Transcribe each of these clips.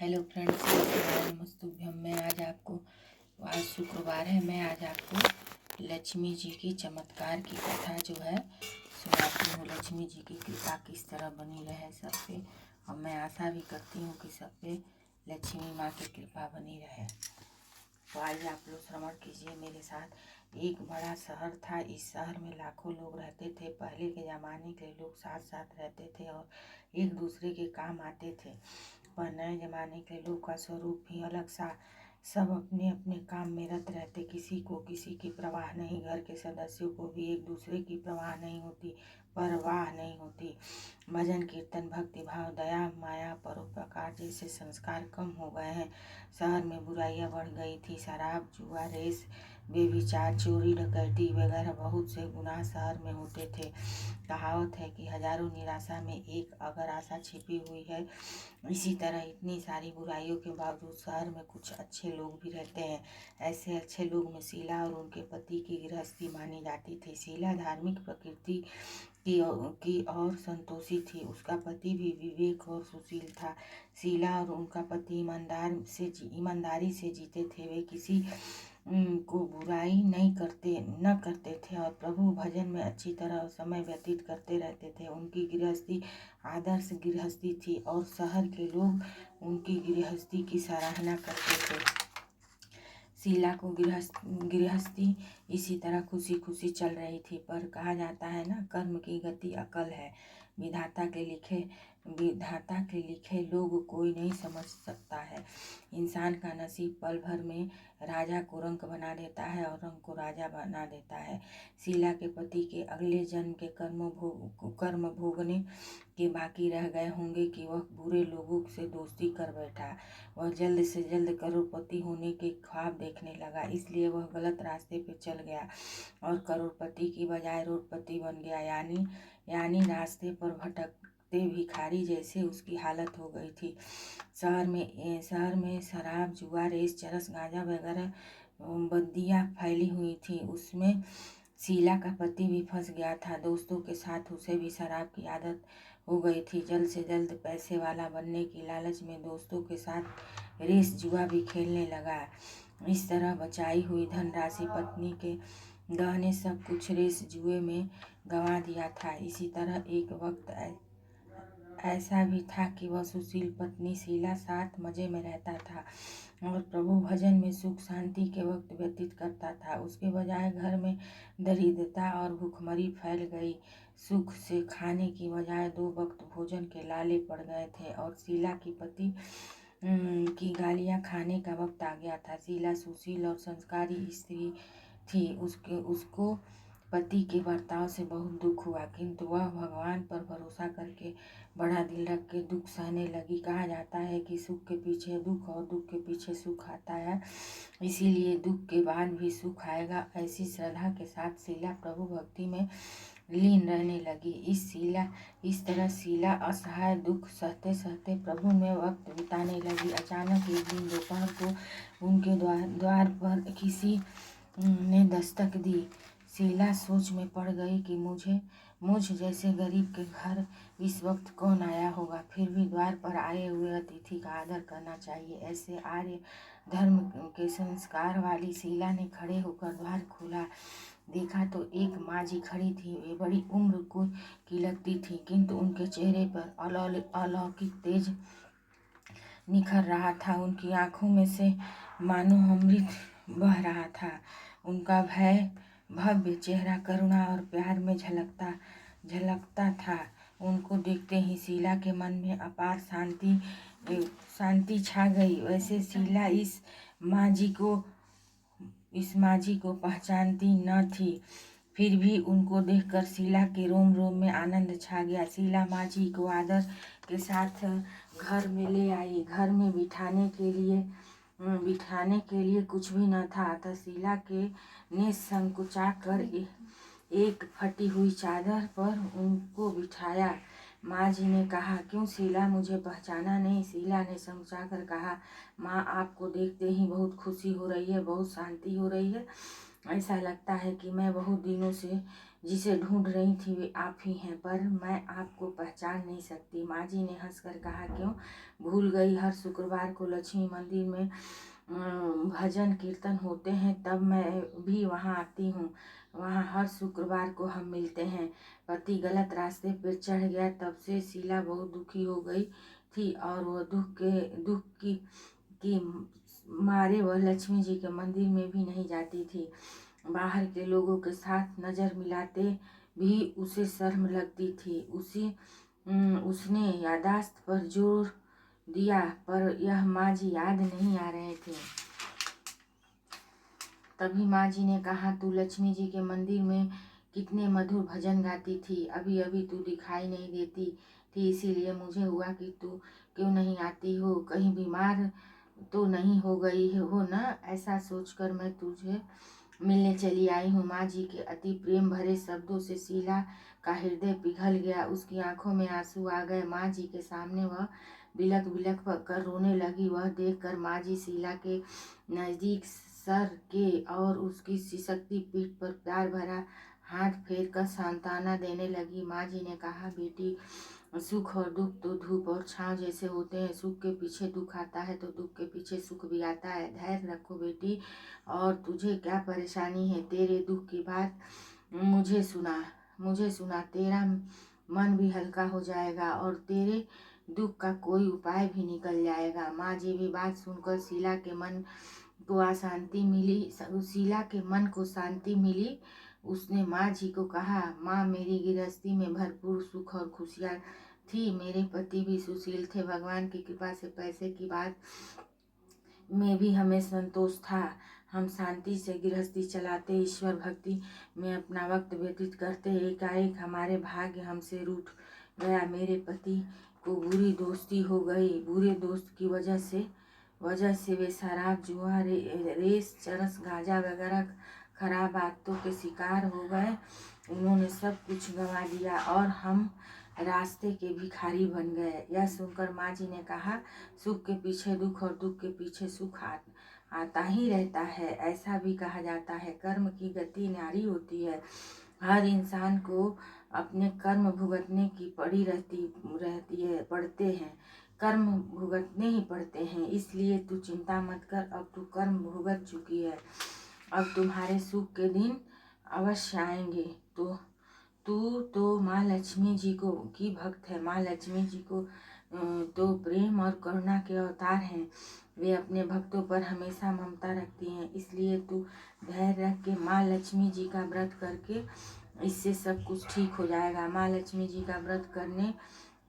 Hello friends, नमस्तुभ्यम। मैं आज आपको, आज शुक्रवार है, मैं आज आपको लक्ष्मी जी की चमत्कार की कथा जो है सुनाती हूँ। लक्ष्मी जी की कृपा किस तरह बनी रहे सब पे, और मैं आशा भी करती हूँ कि सब पे लक्ष्मी माँ की कृपा बनी रहे। तो आइए आप लोग श्रवण कीजिए मेरे साथ। एक बड़ा शहर था। इस शहर में लाखों लोग रहते थे। पहले के ज़माने के लोग साथ साथ रहते थे और एक दूसरे के काम आते थे। पर नए ज़माने के लोग का स्वरूप भी अलग सा। सब अपने अपने काम में रत रहते। किसी को किसी की परवाह नहीं। घर के सदस्यों को भी एक दूसरे की परवाह नहीं होती, परवाह नहीं होती। भजन कीर्तन, भक्ति भाव, दया माया, परोपकार जैसे संस्कार कम हो गए हैं। शहर में बुराइयां बढ़ गई थी। शराब, जुआ, रेस, बेविचार, चोरी, डकैती वगैरह बहुत से गुनाह शहर में होते थे। कहावत है कि हजारों निराशा में एक अगर आशा छिपी हुई है। इसी तरह इतनी सारी बुराइयों के बावजूद शहर में कुछ अच्छे लोग भी रहते हैं। ऐसे अच्छे लोग में शीला और उनके पति की गृहस्थी मानी जाती थी। शीला धार्मिक प्रकृति की और संतोषी थी। उसका पति भी विवेक और सुशील था। शीला और उनका पति ईमानदारी से जीते थे। वे किसी को बुराई न करते थे और प्रभु भजन में अच्छी तरह समय व्यतीत करते रहते थे। उनकी गृहस्थी आदर्श गृहस्थी थी और शहर के लोग उनकी गृहस्थी की सराहना करते थे। शीला को गृहस्थी इसी तरह खुशी खुशी चल रही थी। पर कहा जाता है ना, कर्म की गति अकल है। विधाता के लिखे लोग कोई नहीं समझ सकता है। इंसान का नसीब पल भर में राजा को रंक बना देता है और रंक को राजा बना देता है। शीला के पति के अगले जन्म के कर्म भोगने के बाकी रह गए होंगे कि वह बुरे लोगों से दोस्ती कर बैठा। वह जल्द से जल्द करोड़पति होने के ख्वाब देखने लगा, इसलिए वह गलत रास्ते पे चल गया और करोड़पति की बजाय रोडपति बन गया। यानी रास्ते पर भटकते भिखारी जैसे उसकी हालत हो गई थी। शहर में शराब, जुआ, रेस, चरस, गांजा वगैरह बदियां फैली हुई थी। उसमें शीला का पति भी फंस गया था। दोस्तों के साथ उसे भी शराब की आदत हो गई थी। जल्द से जल्द पैसे वाला बनने की लालच में दोस्तों के साथ रेस जुआ भी खेलने लगा। इस तरह बचाई हुई धनराशि, पत्नी के गहने, सब कुछ रेस जुए में गंवा दिया था। इसी तरह एक वक्त ऐसा भी था कि वह सुशील पत्नी शीला साथ मजे में रहता था और प्रभु भजन में सुख शांति के वक्त व्यतीत करता था। उसके बजाय घर में दरिद्रता और भूखमरी फैल गई। सुख से खाने की बजाय 2 वक्त भोजन के लाले पड़ गए थे और शीला की पति की गालियां खाने का वक्त आ गया था। शीला सुशील और संस्कारी स्त्री थी। उसको पति के बर्ताव से बहुत दुख हुआ, किंतु वह भगवान पर भरोसा करके बड़ा दिल रख के दुख सहने लगी। कहा जाता है कि सुख के पीछे दुख और दुख के पीछे सुख आता है, इसीलिए दुख के बाद भी सुख आएगा। ऐसी श्रद्धा के साथ शीला प्रभु भक्ति में लीन रहने लगी। इस तरह शीला असहाय दुख सहते सहते प्रभु में वक्त बिताने लगी। अचानक एक दिन दोपहर को उनके द्वार पर किसी ने दस्तक दी। शीला सोच में पड़ गई कि मुझ जैसे गरीब के घर इस वक्त कौन आया होगा। फिर भी द्वार पर आए हुए अतिथि का आदर करना चाहिए। ऐसे आर्य धर्म के संस्कार वाली शीला ने खड़े होकर द्वार खोला। देखा तो एक माँ जी खड़ी थी। वे बड़ी उम्र की लगती थी, किंतु उनके चेहरे पर अलौकिक तेज निखर रहा था। उनकी आंखों में से मानो अमृत बह रहा था। उनका भव्य चेहरा करुणा और प्यार में झलकता था। उनको देखते ही शीला के मन में अपार शांति छा गई। वैसे शीला इस माँ जी को पहचानती न थी, फिर भी उनको देखकर शीला के रोम रोम में आनंद छा गया। शीला माँ जी को आदर के साथ घर में ले आई। घर में बिठाने के लिए कुछ भी न था, अतः शीला ने संकुचा कर एक फटी हुई चादर पर उनको बिठाया। माँ जी ने कहा, क्यों शीला, मुझे पहचाना नहीं? शीला ने समझा कर कहा, माँ, आपको देखते ही बहुत खुशी हो रही है, बहुत शांति हो रही है। ऐसा लगता है कि मैं बहुत दिनों से जिसे ढूंढ रही थी वे आप ही हैं, पर मैं आपको पहचान नहीं सकती। माँ जी ने हंसकर कहा, क्यों भूल गई? हर शुक्रवार को लक्ष्मी मंदिर में भजन कीर्तन होते हैं, तब मैं भी वहाँ आती हूँ। वहाँ हर शुक्रवार को हम मिलते हैं। पति गलत रास्ते पर चढ़ गया, तब से शीला बहुत दुखी हो गई थी और वह दुख की मारे वह लक्ष्मी जी के मंदिर में भी नहीं जाती थी। बाहर के लोगों के साथ नज़र मिलाते भी उसे शर्म लगती थी। उसने यादाश्त पर जोर दिया, पर यह माँ जी याद नहीं आ रहे थे। तभी माँ जी ने कहा, तू लक्ष्मी जी के मंदिर में कितने मधुर भजन गाती थी, अभी अभी तू दिखाई नहीं देती थी, इसीलिए मुझे हुआ कि तू क्यों नहीं आती हो, कहीं बीमार तो नहीं हो गई हो ना। ऐसा सोचकर मैं तुझे मिलने चली आई हूँ। माँ जी के अति प्रेम भरे शब्दों से शीला का हृदय पिघल गया। उसकी आंखों में आंसू आ गए। माँ जी के सामने वह बिलख बिलख कर रोने लगी। वह देखकर माँ जी शीला के नज़दीक सर के और उसकी सिसकती पीठ पर प्यार भरा हाथ फेर कर सांत्वना देने लगी। माँ जी ने कहा, बेटी, सुख और दुख तो धूप और छांव जैसे होते हैं। सुख के पीछे दुख आता है तो दुख के पीछे सुख भी आता है। धैर्य रखो बेटी। और तुझे क्या परेशानी है? तेरे दुख की बात मुझे सुना, तेरा मन भी हल्का हो जाएगा और तेरे दुख का कोई उपाय भी निकल जाएगा। माँ जी भी बात सुनकर शीला के मन को शांति मिली। उसने माँ जी को कहा, माँ, मेरी गृहस्थी में भरपूर सुख और खुशियाँ थी। मेरे पति भी सुशील थे। भगवान की कृपा से पैसे की बात में भी हमें संतोष था। हम शांति से गृहस्थी चलाते, ईश्वर भक्ति में अपना वक्त व्यतीत करते। एकाएक हमारे भाग्य हमसे रूठ गया। मेरे पति को बुरी दोस्ती हो गई। बुरे दोस्त की वजह से वे शराब, जुआ, रेस, चरस, गांजा वगैरह खराब आदतों के शिकार हो गए। उन्होंने सब कुछ गंवा दिया और हम रास्ते के भिखारी बन गए। यह सुनकर माँ जी ने कहा, सुख के पीछे दुख और दुख के पीछे सुख आता ही रहता है। ऐसा भी कहा जाता है, कर्म की गति न्यारी होती है। हर इंसान को अपने कर्म भुगतने की पड़ते हैं। कर्म भुगतने ही पड़ते हैं। इसलिए तू चिंता मत कर, अब तू कर्म भुगत चुकी है। अब तुम्हारे सुख के दिन अवश्य आएंगे। तू तो माँ लक्ष्मी जी की भक्त है। माँ लक्ष्मी जी को तो प्रेम और करुणा के अवतार हैं। वे अपने भक्तों पर हमेशा ममता रखती हैं। इसलिए तू धैर्य रख के माँ लक्ष्मी जी का व्रत करके इससे सब कुछ ठीक हो जाएगा। माँ लक्ष्मी जी का व्रत करने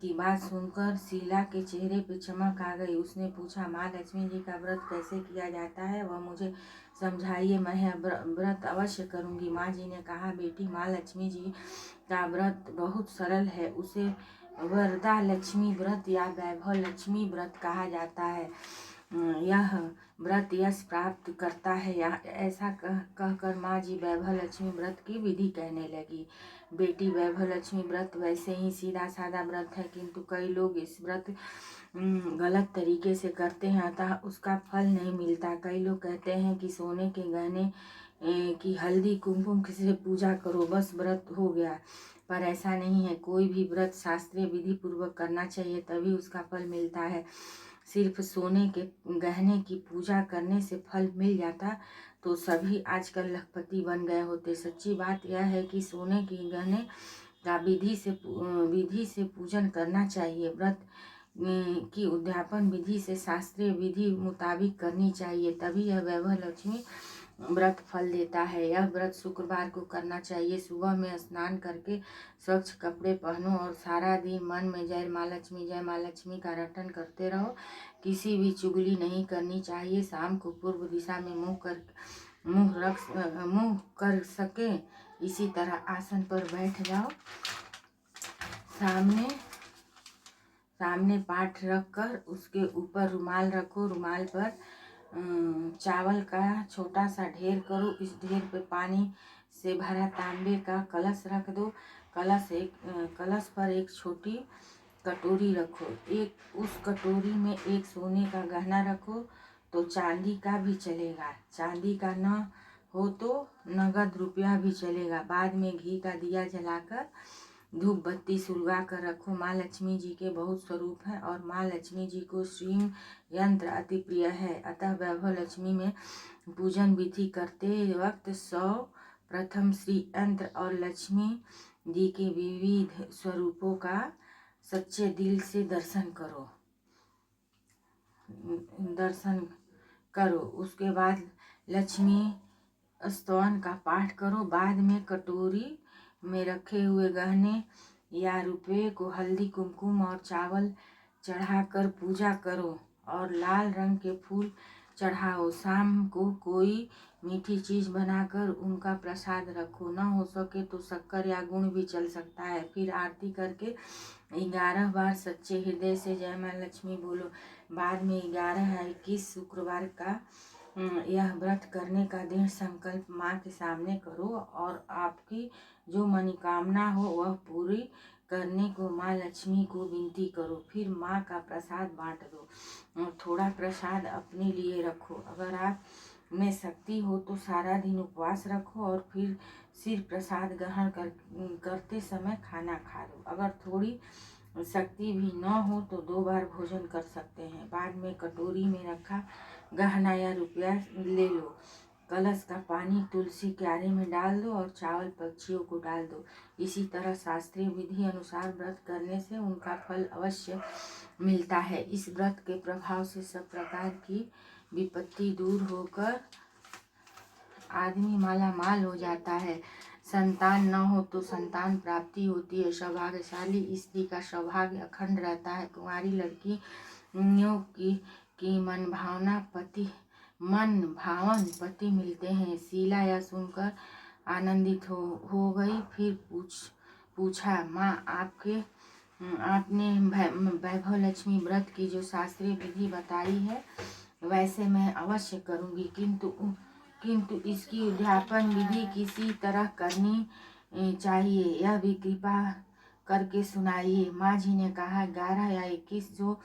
की बात सुनकर शीला के चेहरे पे चमक आ गई। उसने पूछा, माँ लक्ष्मी जी का व्रत कैसे किया जाता है, वह मुझे समझाइए, मैं यह व्रत अवश्य करूँगी। माँ जी ने कहा, बेटी, माँ लक्ष्मी जी का व्रत बहुत सरल है। उसे वरदा लक्ष्मी व्रत या वैभव लक्ष्मी व्रत कहा जाता है। यह व्रत यश प्राप्त करता है। ऐसा कहकर माँ जी वैभव लक्ष्मी व्रत की विधि कहने लगी। बेटी, वैभव लक्ष्मी व्रत वैसे ही सीधा साधा व्रत है, किंतु कई लोग इस व्रत गलत तरीके से करते हैं, अतः उसका फल नहीं मिलता। कई लोग कहते हैं कि सोने के गहने की हल्दी कुमकुम से पूजा करो, बस व्रत हो गया। पर ऐसा नहीं है। कोई भी व्रत शास्त्रीय विधि पूर्वक करना चाहिए, तभी उसका फल मिलता है। सिर्फ सोने के गहने की पूजा करने से फल मिल जाता तो सभी आजकल लखपति बन गए होते। सच्ची बात यह है कि सोने के गहने का विधि से पूजन करना चाहिए। व्रत की उद्यापन विधि से शास्त्रीय विधि मुताबिक करनी चाहिए, तभी यह वैभव लक्ष्मी व्रत फल देता है। यह व्रत शुक्रवार को करना चाहिए। सुबह में स्नान करके स्वच्छ कपड़े पहनो और सारा दिन मन में जय माँ लक्ष्मी का रटन करते रहो। किसी भी चुगली नहीं करनी चाहिए। शाम को पूर्व दिशा में मुंह कर सके इसी तरह आसन पर बैठ जाओ। सामने पाठ रखकर उसके ऊपर रुमाल रखो। रुमाल पर चावल का छोटा सा ढेर करो। इस ढेर पे पानी से भरा तांबे का कलश रख दो। कलश पर एक छोटी कटोरी रखो। उस कटोरी में एक सोने का गहना रखो तो चांदी का भी चलेगा। चांदी का न हो तो नगद रुपया भी चलेगा। बाद में घी का दिया जलाकर धूप बत्ती सुलगा कर रखो। माँ लक्ष्मी जी के बहुत स्वरूप हैं और माँ लक्ष्मी जी को श्रीम यंत्र अति प्रिय है। अतः वैभव लक्ष्मी में पूजन विधि करते वक्त प्रथम श्री यंत्र और लक्ष्मी जी के विविध स्वरूपों का सच्चे दिल से दर्शन करो। उसके बाद लक्ष्मी स्तवन का पाठ करो। बाद में कटोरी में रखे हुए गहने या रुपये को हल्दी कुमकुम और चावल चढ़ाकर पूजा करो और लाल रंग के फूल चढ़ाओ। शाम को कोई मीठी चीज बनाकर उनका प्रसाद रखो। न हो सके तो शक्कर या गुड़ भी चल सकता है। फिर आरती करके 11 बार सच्चे हृदय से जय माँ लक्ष्मी बोलो। बाद में 11 या 21 शुक्रवार का यह व्रत करने का दृढ़ संकल्प माँ के सामने करो और आपकी जो मनोकामना हो वह पूरी करने को माँ लक्ष्मी को विनती करो। फिर माँ का प्रसाद बांट दो और थोड़ा प्रसाद अपने लिए रखो। अगर आप में शक्ति हो तो सारा दिन उपवास रखो और फिर सिर्फ प्रसाद ग्रहण करते समय खाना खा लो। अगर थोड़ी शक्ति भी न हो तो 2 बार भोजन कर सकते हैं। बाद में कटोरी में रखा गहना या रुपया ले लो। कलश का पानी तुलसी क्यारे में डाल दो और चावल पक्षियों को डाल दो। इसी तरह शास्त्रीय विधि अनुसार व्रत करने से उनका फल अवश्य मिलता है। इस व्रत के प्रभाव से सब प्रकार की विपत्ति दूर होकर आदमी मालामाल हो जाता है। संतान न हो तो संतान प्राप्ति होती है। सौभाग्यशाली स्त्री का सौभाग्य अखंड रहता है। कुंवारी लड़कियों की मन भावन पति मिलते हैं। शीला यह सुनकर आनंदित हो गई। फिर पूछा माँ आपने वैभव लक्ष्मी व्रत की जो शास्त्रीय विधि बताई है वैसे मैं अवश्य करूँगी, किंतु इसकी उद्यापन विधि किसी तरह करनी चाहिए, यह भी कृपा करके सुनाइए। माँ जी ने कहा 11 या 21 जो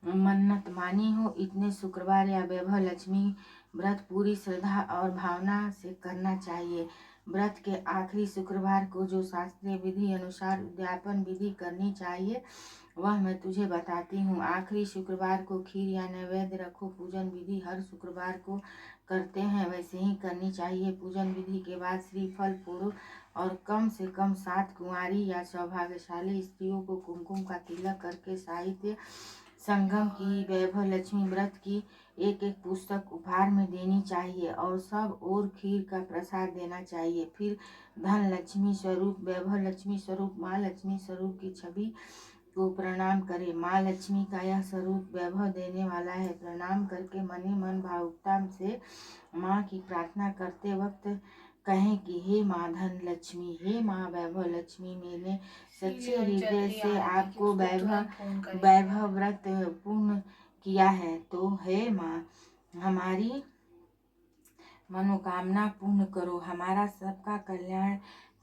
मन्नत मानी हो इतने शुक्रवार या वैभव लक्ष्मी व्रत पूरी श्रद्धा और भावना से करना चाहिए। व्रत के आखिरी शुक्रवार को जो शास्त्रीय विधि अनुसार उद्यापन विधि करनी चाहिए वह मैं तुझे बताती हूँ। आखिरी शुक्रवार को खीर या नैवेद्य रखो। पूजन विधि हर शुक्रवार को करते हैं वैसे ही करनी चाहिए। पूजन विधि के बाद श्रीफल फोड़ो और कम से कम 7 कुंवारी या सौभाग्यशाली स्त्रियों को कुमकुम का तिलक करके साहित्य संगम की वैभव लक्ष्मी व्रत की एक पुस्तक उपहार में देनी चाहिए और सब और खीर का प्रसाद देना चाहिए। फिर धन लक्ष्मी स्वरूप वैभव लक्ष्मी स्वरूप माँ लक्ष्मी स्वरूप की छवि को प्रणाम करें। माँ लक्ष्मी का यह स्वरूप वैभव देने वाला है। प्रणाम करके मन ही मन भावुकता से माँ की प्रार्थना करते वक्त कहें कि हे माँ धन लक्ष्मी, हे माँ वैभव लक्ष्मी, मैंने सच्चे हृदय से आपको वैभव व्रत पूर्ण किया है, तो हे माँ हमारी मनोकामना पूर्ण करो। हमारा सबका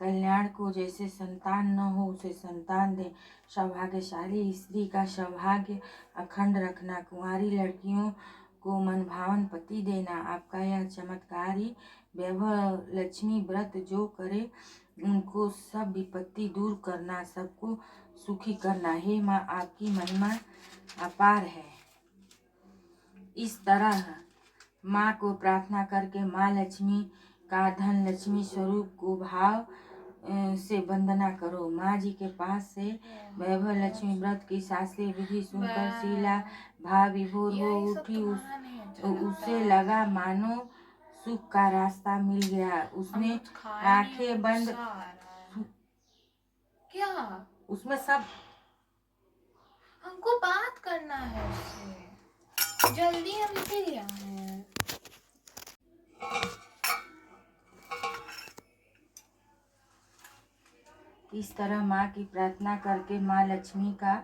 कल्याण को जैसे संतान न हो उसे संतान दे। सौभाग्यशाली स्त्री का सौभाग्य अखंड रखना। कुंवारी लड़कियों को मनभावन पति देना। आपका यह चमत्कारी वैभव लक्ष्मी व्रत जो करे उनको सब विपत्ति दूर करना, सबको सुखी करना। हे माँ आपकी महिमा अपार है। इस तरह माँ को प्रार्थना करके माँ लक्ष्मी का धन लक्ष्मी स्वरूप को भाव से वंदना करो। माँ जी के पास से वैभव लक्ष्मी व्रत की शास्त्रीय विधि सुनकर शीला भाव विभोर हो उठी। उसे लगा मानो सुख का रास्ता मिल गया। उसने आंखें बंद क्या उसमें सब हमको बात करना है उससे, जल्दी हम इसीलिए आए हैं। इस तरह माँ की प्रार्थना करके माँ लक्ष्मी का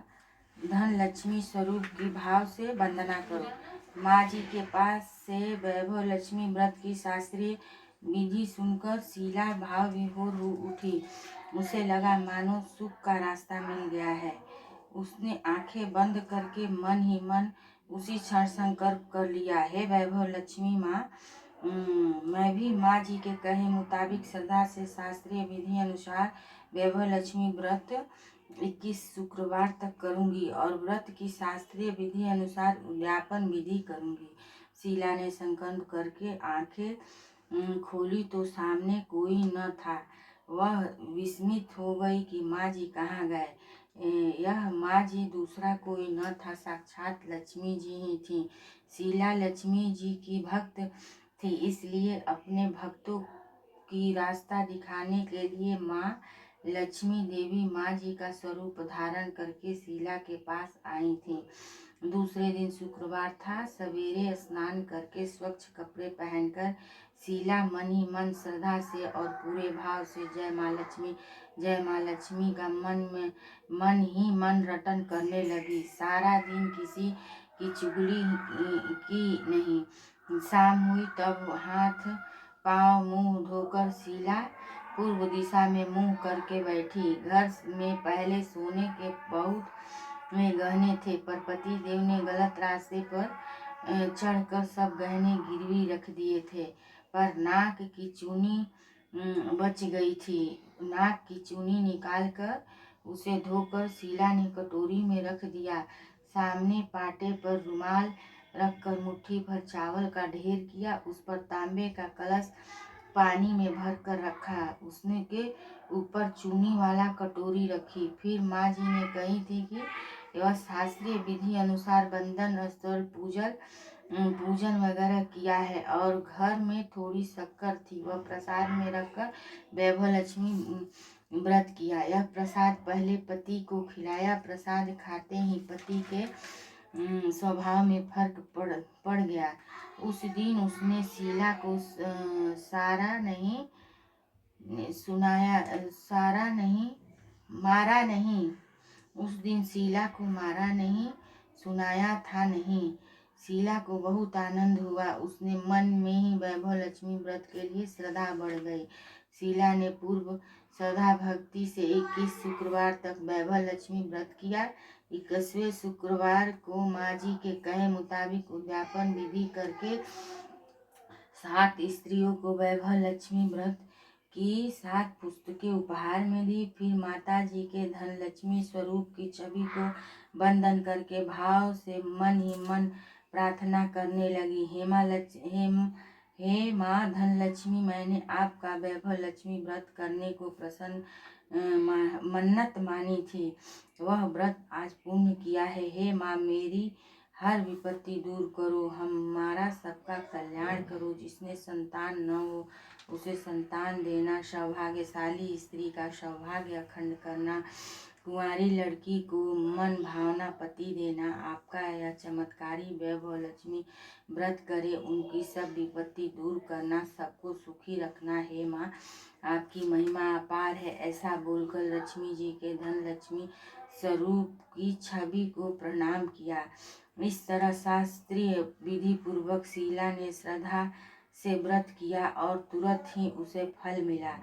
धन लक्ष्मी स्वरूप की भाव से वंदना करो। माँ जी के पास से वैभव लक्ष्मी व्रत की शास्त्रीय विधि सुनकर शीला भाव विभोर हो उठी। उसे लगा मानो सुख का रास्ता मिल गया है। उसने आंखें बंद करके मन ही मन उसी क्षण संकल्प कर लिया, हे वैभव लक्ष्मी माँ मैं भी माँ जी के कहे मुताबिक श्रद्धा से शास्त्रीय विधि अनुसार वैभव लक्ष्मी व्रत 21 शुक्रवार तक करूंगी और व्रत की शास्त्रीय विधि अनुसार उद्यापन विधि करूंगी। शीला ने संकल्प करके आंखें खोली तो सामने कोई न था। वह विस्मित हो गई कि माँ जी कहाँ गए। यह माँ जी दूसरा कोई न था, साक्षात लक्ष्मी जी ही थी। शीला लक्ष्मी जी की भक्त थी, इसलिए अपने भक्तों की रास्ता दिखाने के लिए माँ लक्ष्मी देवी माँ जी का स्वरूप धारण करके शीला के पास आई थी। दूसरे दिन शुक्रवार था। सवेरे स्नान करके स्वच्छ कपड़े पहनकर शीला मन ही मन श्रद्धा से और पूरे भाव से जय माँ लक्ष्मी का मन ही मन रटन करने लगी। सारा दिन किसी की चुगली की नहीं। शाम हुई तब हाथ पाँव मुंह धोकर शीला पूर्व दिशा में मुंह करके बैठी। घर में पहले सोने के बहुत में गहने थे, पर पति देव ने गलत रास्ते पर चढ़कर सब गहने गिरवी रख दिए थे। पर नाक की चूनी बच गई थी। नाक की चूनी निकालकर उसे धोकर शीला ने कटोरी में रख दिया। सामने पाटे पर रुमाल रखकर मुट्ठी भर चावल का ढेर किया। उस पर तांबे का कलश पानी में भर कर रखा। उसने के ऊपर चूनी वाला कटोरी रखी। फिर माँ जी ने कही थी कि यह शास्त्रीय विधि अनुसार बंधन स्थल पूजन वगैरह किया है और घर में थोड़ी शक्कर थी, वह प्रसाद में रखकर वैभव लक्ष्मी व्रत किया। यह प्रसाद पहले पति को खिलाया। प्रसाद खाते ही पति के स्वभाव में फर्क पड़ गया। उस दिन उसने शीला को मारा नहीं। उस दिन शीला को मारा नहीं, सुनाया था नहीं। शीला को बहुत आनंद हुआ। उसने मन में ही वैभव लक्ष्मी व्रत के लिए श्रद्धा बढ़ गई। शीला ने पूर्व श्रद्धा भक्ति से 21 शुक्रवार तक वैभव लक्ष्मी व्रत किया। 21वें शुक्रवार को माँ जी के कहे मुताबिक उद्यापन विधि करके 7 स्त्रियों को वैभव लक्ष्मी व्रत की 7 पुस्तकें उपहार में दी। फिर माता जी के धन लक्ष्मी स्वरूप की छवि को वंदन करके भाव से मन ही मन प्रार्थना करने लगी। हे माँ धन लक्ष्मी, मैंने आपका वैभव लक्ष्मी व्रत करने को मन्नत मानी थी, वह व्रत आज पूर्ण किया है। हे माँ, मेरी हर विपत्ति दूर करो, हमारा सबका कल्याण करो। जिसने संतान न हो उसे संतान देना, सौभाग्यशाली स्त्री का सौभाग्य अखंड करना, कुंवारी लड़की को मन भावना पति देना। आपका यह चमत्कारी वैभव लक्ष्मी व्रत करे, उनकी सब विपत्ति दूर करना, सबको सुखी रखना। हे माँ, आपकी महिमा अपार है। ऐसा बोलकर लक्ष्मी जी के धन लक्ष्मी स्वरूप की छवि को प्रणाम किया। इस तरह शास्त्रीय विधि पूर्वक शीला ने श्रद्धा से व्रत किया और तुरंत ही उसे फल मिला।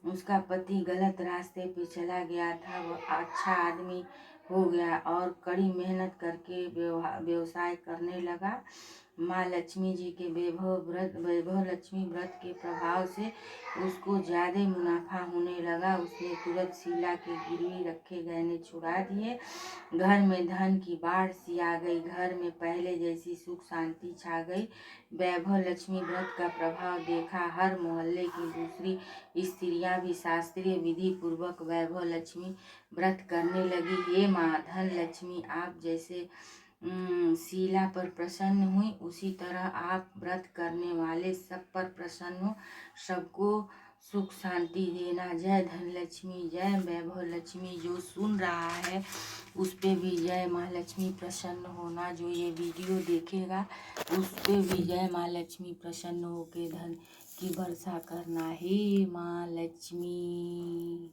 उसका पति गलत रास्ते पे चला गया था, वह अच्छा आदमी हो गया और कड़ी मेहनत करके व्यवसाय करने लगा। माँ लक्ष्मी जी के वैभव लक्ष्मी व्रत के प्रभाव से उसको ज्यादा मुनाफा होने लगा। उसने तुरंत शीला के गिरवी रखे गहने छुड़ा दिए। घर में धन की बाढ़ सी आ गई। घर में पहले जैसी सुख शांति छा गई। वैभव लक्ष्मी व्रत का प्रभाव देखा हर मोहल्ले की दूसरी स्त्रियां भी शास्त्रीय विधि पूर्वक वैभव लक्ष्मी व्रत करने लगी। हे माँ धन लक्ष्मी, आप जैसे शीला पर प्रसन्न हुई, उसी तरह आप व्रत करने वाले सब पर प्रसन्न हो, सबको सुख शांति देना। जय धन लक्ष्मी, जय वैभव लक्ष्मी। जो सुन रहा है उस पे भी जय माँ लक्ष्मी प्रसन्न होना। जो ये वीडियो देखेगा उस पे भी जय माँ लक्ष्मी प्रसन्न होके धन की वर्षा करना। हे माँ लक्ष्मी।